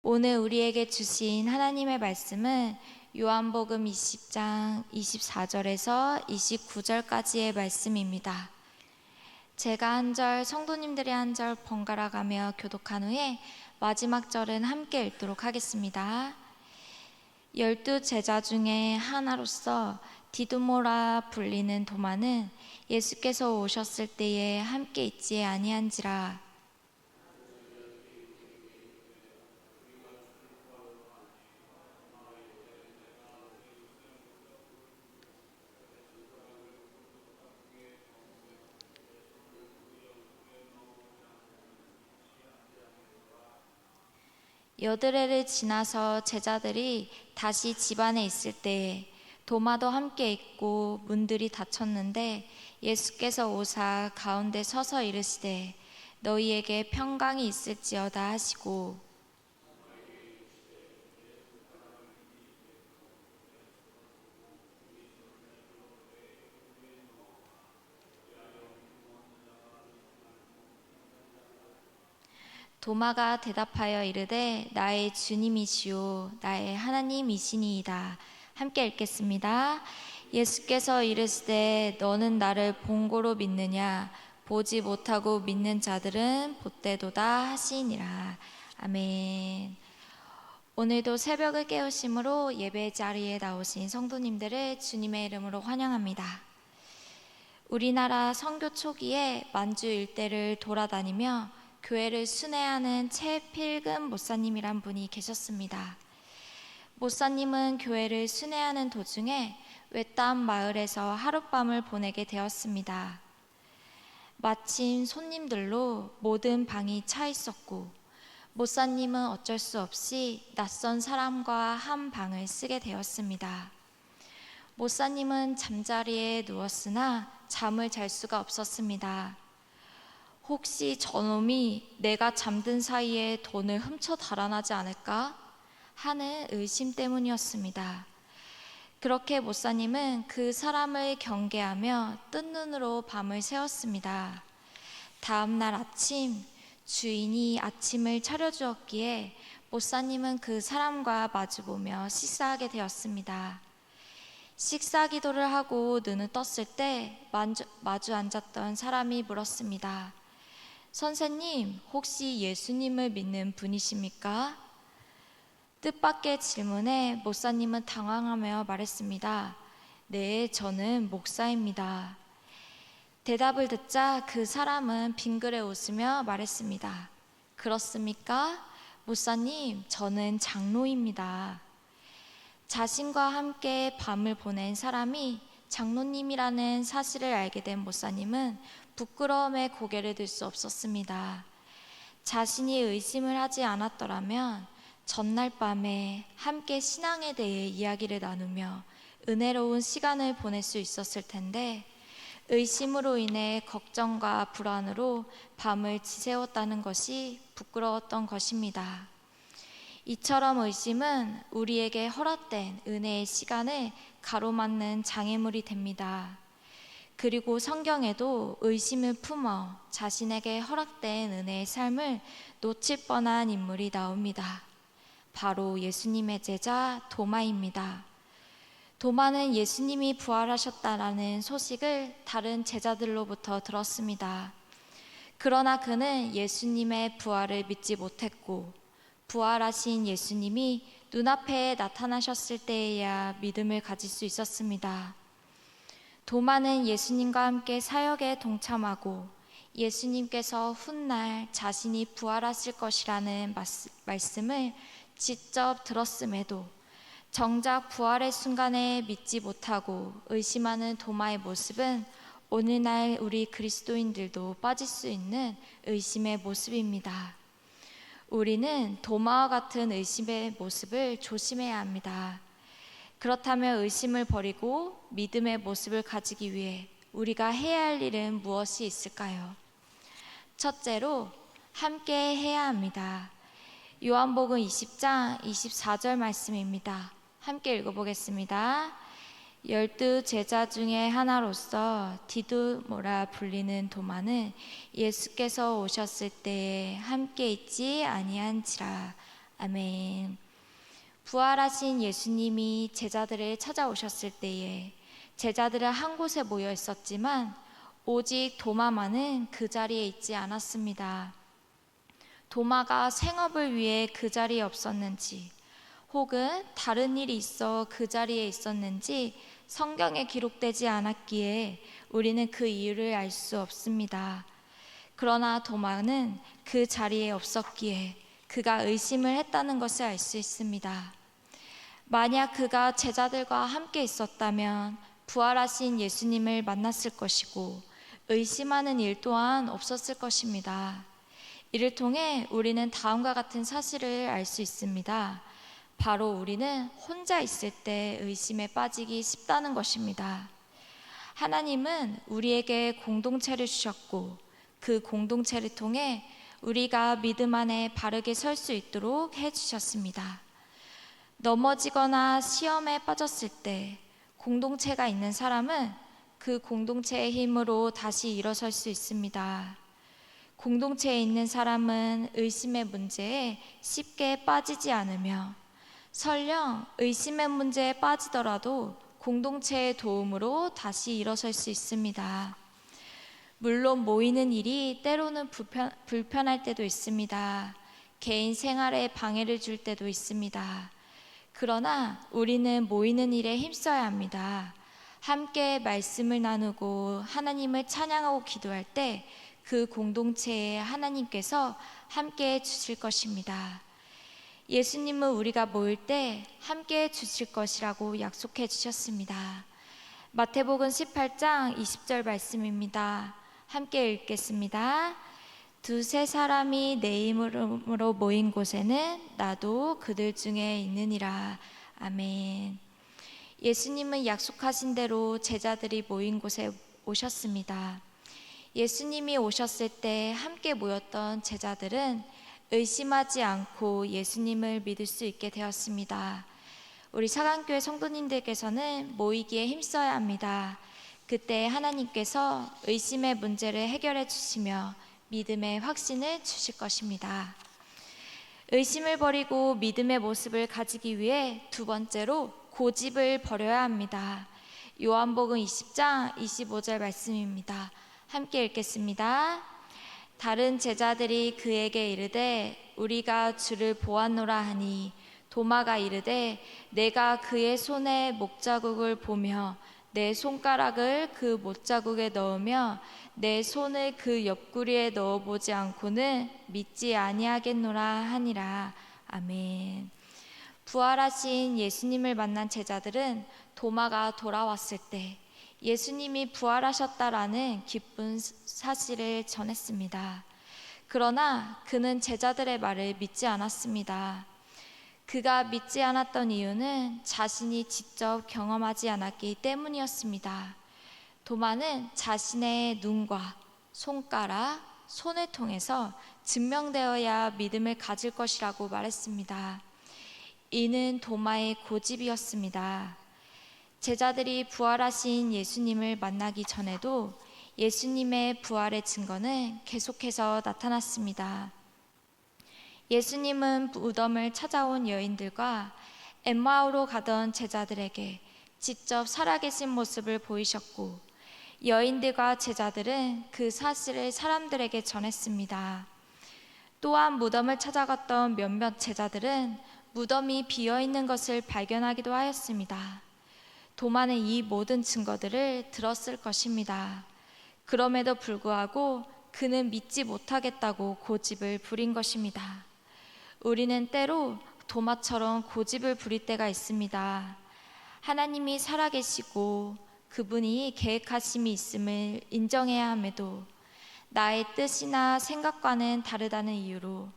오늘 우리에게 주신 하나님의 말씀은 요한복음 20장 24절에서 29절까지의 말씀입니다. 제가 한 절, 성도님들이 한 절 번갈아 가며 교독한 후에 마지막 절은 함께 읽도록 하겠습니다. 12 제자 중에 하나로서 디두모라 불리는 도마는 예수께서 오셨을 때에 함께 있지 아니한지라. 여드레를 지나서 제자들이 다시 집 안에 있을 때에 도마도 함께 있고 문들이 닫혔는데 예수께서 오사 가운데 서서 이르시되 너희에게 평강이 있을지어다 하시고 도마가 대답하여 이르되 나의 주님이시오 나의 하나님이시니이다. 함께 읽겠습니다. 예수께서 이르시되 너는 나를 본고로 믿느냐 보지 못하고 믿는 자들은 복되도다 하시니라. 아멘. 오늘도 새벽을 깨우심으로 예배 자리에 나오신 성도님들을 주님의 이름으로 환영합니다. 우리나라 선교 초기에 만주 일대를 돌아다니며 교회를 순회하는 최필금 목사님이란 분이 계셨습니다. 목사님은 교회를 순회하는 도중에 외딴 마을에서 하룻밤을 보내게 되었습니다. 마침 손님들로 모든 방이 차 있었고 목사님은 어쩔 수 없이 낯선 사람과 한 방을 쓰게 되었습니다. 목사님은 잠자리에 누웠으나 잠을 잘 수가 없었습니다. 혹시 저놈이 내가 잠든 사이에 돈을 훔쳐 달아나지 않을까 하는 의심 때문이었습니다. 그렇게 목사님은 그 사람을 경계하며 뜬 눈으로 밤을 새웠습니다. 다음 날 아침 주인이 아침을 차려주었기에 목사님은 그 사람과 마주보며 식사하게 되었습니다. 식사 기도를 하고 눈을 떴을 때 마주 앉았던 사람이 물었습니다. 선생님, 혹시 예수님을 믿는 분이십니까? 뜻밖의 질문에 목사님은 당황하며 말했습니다. 네, 저는 목사입니다. 대답을 듣자 그 사람은 빙그레 웃으며 말했습니다. 그렇습니까? 목사님, 저는 장로입니다. 자신과 함께 밤을 보낸 사람이 장로님이라는 사실을 알게 된 목사님은 부끄러움에 고개를 들 수 없었습니다. 자신이 의심을 하지 않았더라면 전날 밤에 함께 신앙에 대해 이야기를 나누며 은혜로운 시간을 보낼 수 있었을 텐데 의심으로 인해 걱정과 불안으로 밤을 지새웠다는 것이 부끄러웠던 것입니다. 이처럼 의심은 우리에게 허락된 은혜의 시간을 가로막는 장애물이 됩니다. 그리고 성경에도 의심을 품어 자신에게 허락된 은혜의 삶을 놓칠 뻔한 인물이 나옵니다. 바로 예수님의 제자 도마입니다. 도마는 예수님이 부활하셨다라는 소식을 다른 제자들로부터 들었습니다. 그러나 그는 예수님의 부활을 믿지 못했고 부활하신 예수님이 눈앞에 나타나셨을 때에야 믿음을 가질 수 있었습니다. 도마는 예수님과 함께 사역에 동참하고 예수님께서 훗날 자신이 부활하실 것이라는 말씀을 직접 들었음에도 정작 부활의 순간에 믿지 못하고 의심하는 도마의 모습은 오늘날 우리 그리스도인들도 빠질 수 있는 의심의 모습입니다. 우리는 도마와 같은 의심의 모습을 조심해야 합니다. 그렇다면 의심을 버리고 믿음의 모습을 가지기 위해 우리가 해야 할 일은 무엇이 있을까요? 첫째로 함께 해야 합니다. 요한복음 20장 24절 말씀입니다. 함께 읽어보겠습니다. 12 제자 중에 하나로서 디두모라 불리는 도마는 예수께서 오셨을 때에 함께 있지 아니한지라. 아멘. 부활하신 예수님이 제자들을 찾아오셨을 때에 제자들은 한 곳에 모여 있었지만 오직 도마만은 그 자리에 있지 않았습니다. 도마가 생업을 위해 그 자리에 없었는지 혹은 다른 일이 있어 그 자리에 있었는지 성경에 기록되지 않았기에 우리는 그 이유를 알 수 없습니다. 그러나 도마는 그 자리에 없었기에 그가 의심을 했다는 것을 알 수 있습니다. 만약 그가 제자들과 함께 있었다면 부활하신 예수님을 만났을 것이고 의심하는 일 또한 없었을 것입니다. 이를 통해 우리는 다음과 같은 사실을 알 수 있습니다. 바로 우리는 혼자 있을 때 의심에 빠지기 쉽다는 것입니다. 하나님은 우리에게 공동체를 주셨고 그 공동체를 통해 우리가 믿음 안에 바르게 설 수 있도록 해주셨습니다. 넘어지거나 시험에 빠졌을 때 공동체가 있는 사람은 그 공동체의 힘으로 다시 일어설 수 있습니다. 공동체에 있는 사람은 의심의 문제에 쉽게 빠지지 않으며 설령 의심의 문제에 빠지더라도 공동체의 도움으로 다시 일어설 수 있습니다. 물론 모이는 일이 때로는 불편할 때도 있습니다. 개인 생활에 방해를 줄 때도 있습니다. 그러나 우리는 모이는 일에 힘써야 합니다. 함께 말씀을 나누고 하나님을 찬양하고 기도할 때 그 공동체에 하나님께서 함께 주실 것입니다. 예수님은 우리가 모일 때 함께 주실 것이라고 약속해 주셨습니다. 마태복음 18장 20절 말씀입니다. 함께 읽겠습니다. 두세 사람이 내 이름으로 모인 곳에는 나도 그들 중에 있느니라. 아멘. 예수님은 약속하신 대로 제자들이 모인 곳에 오셨습니다. 예수님이 오셨을 때 함께 모였던 제자들은 의심하지 않고 예수님을 믿을 수 있게 되었습니다. 우리 사강교회 성도님들께서는 모이기에 힘써야 합니다. 그때 하나님께서 의심의 문제를 해결해 주시며 믿음의 확신을 주실 것입니다. 의심을 버리고 믿음의 모습을 가지기 위해 두 번째로 고집을 버려야 합니다. 요한복음 20장 25절 말씀입니다. 함께 읽겠습니다. 다른 제자들이 그에게 이르되 우리가 주를 보았노라 하니 도마가 이르되 내가 그의 손에 목자국을 보며 내 손가락을 그 못자국에 넣으며 내 손을 그 옆구리에 넣어보지 않고는 믿지 아니하겠노라 하니라. 아멘. 부활하신 예수님을 만난 제자들은 도마가 돌아왔을 때 예수님이 부활하셨다라는 기쁜 사실을 전했습니다. 그러나 그는 제자들의 말을 믿지 않았습니다. 그가 믿지 않았던 이유는 자신이 직접 경험하지 않았기 때문이었습니다. 도마는 자신의 눈과 손가락, 손을 통해서 증명되어야 믿음을 가질 것이라고 말했습니다. 이는 도마의 고집이었습니다. 제자들이 부활하신 예수님을 만나기 전에도 예수님의 부활의 증거는 계속해서 나타났습니다. 예수님은 무덤을 찾아온 여인들과 엠마오로 가던 제자들에게 직접 살아계신 모습을 보이셨고 여인들과 제자들은 그 사실을 사람들에게 전했습니다. 또한 무덤을 찾아갔던 몇몇 제자들은 무덤이 비어있는 것을 발견하기도 하였습니다. 도마는 이 모든 증거들을 들었을 것입니다. 그럼에도 불구하고 그는 믿지 못하겠다고 고집을 부린 것입니다. 우리는 때로 도마처럼 고집을 부릴 때가 있습니다. 하나님이 살아계시고 그분이 계획하심이 있음을 인정해야 함에도 나의 뜻이나 생각과는 다르다는 이유로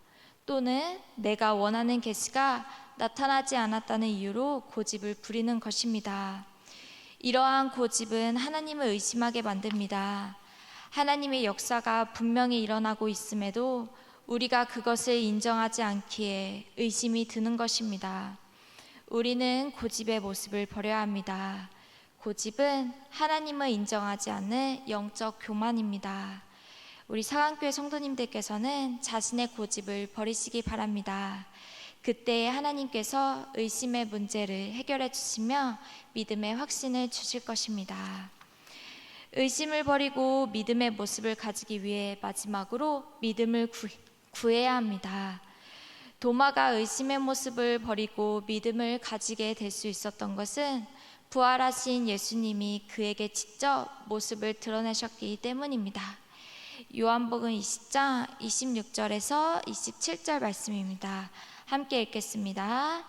또는 내가 원하는 계시가 나타나지 않았다는 이유로 고집을 부리는 것입니다. 이러한 고집은 하나님을 의심하게 만듭니다. 하나님의 역사가 분명히 일어나고 있음에도 우리가 그것을 인정하지 않기에 의심이 드는 것입니다. 우리는 고집의 모습을 버려야 합니다. 고집은 하나님을 인정하지 않는 영적 교만입니다. 우리 사강교회 성도님들께서는 자신의 고집을 버리시기 바랍니다. 그때 하나님께서 의심의 문제를 해결해 주시며 믿음의 확신을 주실 것입니다. 의심을 버리고 믿음의 모습을 가지기 위해 마지막으로 믿음을 구해야 합니다. 도마가 의심의 모습을 버리고 믿음을 가지게 될 수 있었던 것은 부활하신 예수님이 그에게 직접 모습을 드러내셨기 때문입니다. 요한복음 20장 26절에서 27절 말씀입니다. 함께 읽겠습니다.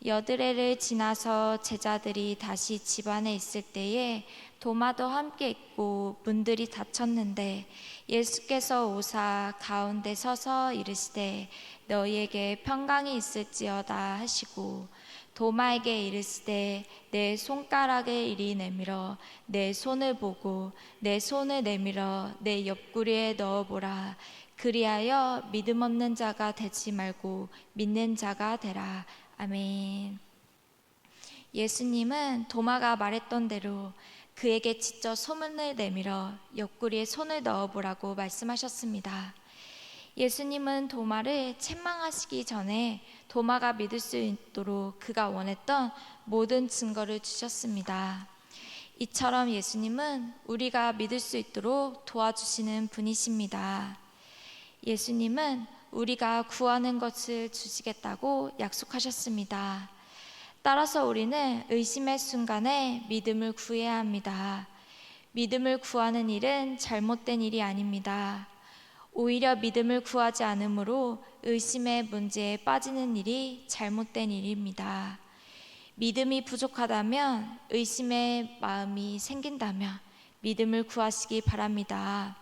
여드레를 지나서 제자들이 다시 집 안에 있을 때에 도마도 함께 있고 문들이 닫혔는데 예수께서 오사 가운데 서서 이르시되 너희에게 평강이 있을지어다 하시고 도마에게 이르시되 내 손가락에 이리 내밀어 내 손을 보고 내 손을 내밀어 내 옆구리에 넣어보라. 그리하여 믿음 없는 자가 되지 말고 믿는 자가 되라. 아멘. 예수님은 도마가 말했던 대로 그에게 직접 손을 내밀어 옆구리에 손을 넣어보라고 말씀하셨습니다. 예수님은 도마를 책망하시기 전에 도마가 믿을 수 있도록 그가 원했던 모든 증거를 주셨습니다. 이처럼 예수님은 우리가 믿을 수 있도록 도와주시는 분이십니다. 예수님은 우리가 구하는 것을 주시겠다고 약속하셨습니다. 따라서 우리는 의심의 순간에 믿음을 구해야 합니다. 믿음을 구하는 일은 잘못된 일이 아닙니다. 오히려 믿음을 구하지 않으므로 의심의 문제에 빠지는 일이 잘못된 일입니다. 믿음이 부족하다면, 의심의 마음이 생긴다면 믿음을 구하시기 바랍니다.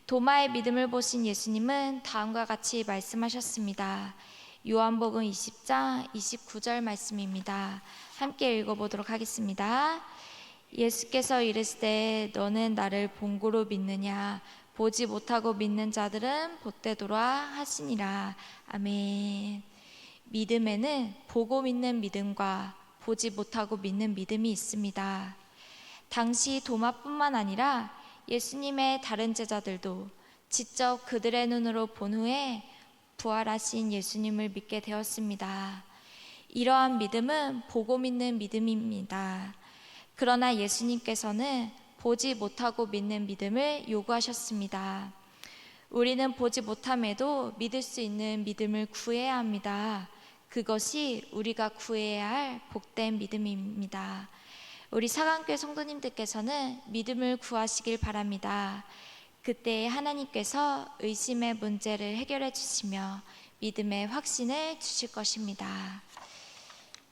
도마의 믿음을 보신 예수님은 다음과 같이 말씀하셨습니다. 요한복음 20장 29절 말씀입니다. 함께 읽어보도록 하겠습니다. 예수께서 이르시되 너는 나를 본고로 믿느냐? 보지 못하고 믿는 자들은 복되도록 하시니라. 아멘. 믿음에는 보고 믿는 믿음과 보지 못하고 믿는 믿음이 있습니다. 당시 도마뿐만 아니라 예수님의 다른 제자들도 직접 그들의 눈으로 본 후에 부활하신 예수님을 믿게 되었습니다. 이러한 믿음은 보고 믿는 믿음입니다. 그러나 예수님께서는 보지 못하고 믿는 믿음을 요구하셨습니다. 우리는 보지 못함에도 믿을 수 있는 믿음을 구해야 합니다. 그것이 우리가 구해야 할 복된 믿음입니다. 우리 사강교회 성도님들께서는 믿음을 구하시길 바랍니다. 그때 하나님께서 의심의 문제를 해결해 주시며 믿음의 확신을 주실 것입니다.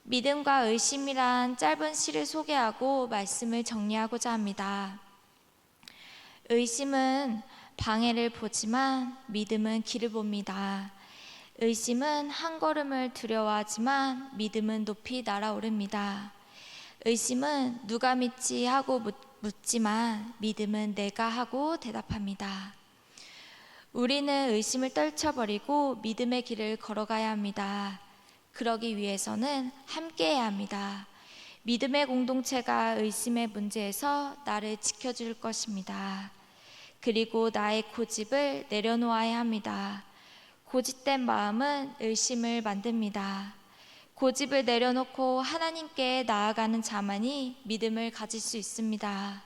믿음과 의심이란 짧은 시를 소개하고 말씀을 정리하고자 합니다. 의심은 방해를 보지만 믿음은 길을 봅니다. 의심은 한 걸음을 두려워하지만 믿음은 높이 날아오릅니다. 의심은 누가 믿지 하고 묻지만 믿음은 내가 하고 대답합니다. 우리는 의심을 떨쳐버리고 믿음의 길을 걸어가야 합니다. 그러기 위해서는 함께해야 합니다. 믿음의 공동체가 의심의 문제에서 나를 지켜줄 것입니다. 그리고 나의 고집을 내려놓아야 합니다. 고집된 마음은 의심을 만듭니다. 고집을 내려놓고 하나님께 나아가는 자만이 믿음을 가질 수 있습니다.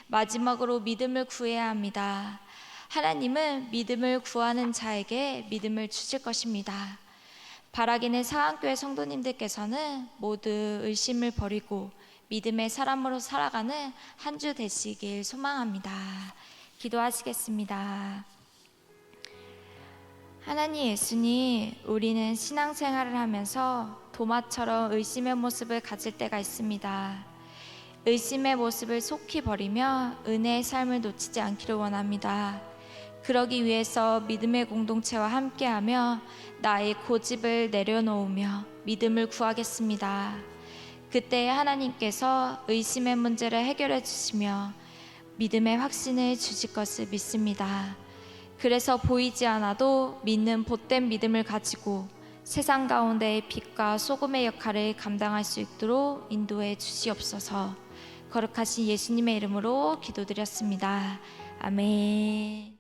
마지막으로 믿음을 구해야 합니다. 하나님은 믿음을 구하는 자에게 믿음을 주실 것입니다. 바라기는 사강교회 성도님들께서는 모두 의심을 버리고 믿음의 사람으로 살아가는 한 주 되시길 소망합니다. 기도하시겠습니다. 하나님 예수님, 우리는 신앙생활을 하면서 도마처럼 의심의 모습을 가질 때가 있습니다. 의심의 모습을 속히 버리며 은혜의 삶을 놓치지 않기를 원합니다. 그러기 위해서 믿음의 공동체와 함께하며 나의 고집을 내려놓으며 믿음을 구하겠습니다. 그때 하나님께서 의심의 문제를 해결해 주시며 믿음의 확신을 주실 것을 믿습니다. 그래서 보이지 않아도 믿는 복된 믿음을 가지고 세상 가운데 빛과 소금의 역할을 감당할 수 있도록 인도해 주시옵소서. 거룩하신 예수님의 이름으로 기도드렸습니다. 아멘.